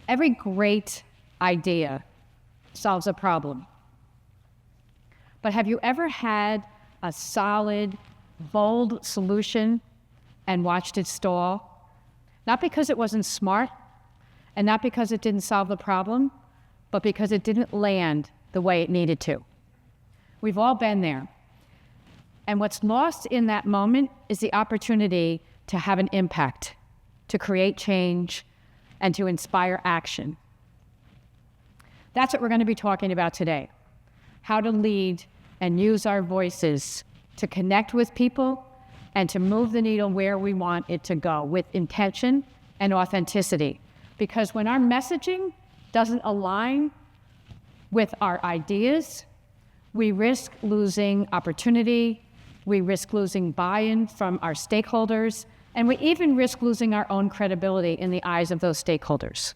Every great idea solves a problem. But have you ever had a solid, bold solution and watched it stall? Not because it wasn't smart, and not because it didn't solve the problem, but because it didn't land the way it needed to. We've all been there. And what's lost in that moment is the opportunity to have an impact, to create change, and to inspire action. That's what we're going to be talking about today. How to lead and use our voices to connect with people and to move the needle where we want it to go with intention and authenticity. Because when our messaging doesn't align with our ideas, we risk losing opportunity, we risk losing buy-in from our stakeholders, and we even risk losing our own credibility in the eyes of those stakeholders.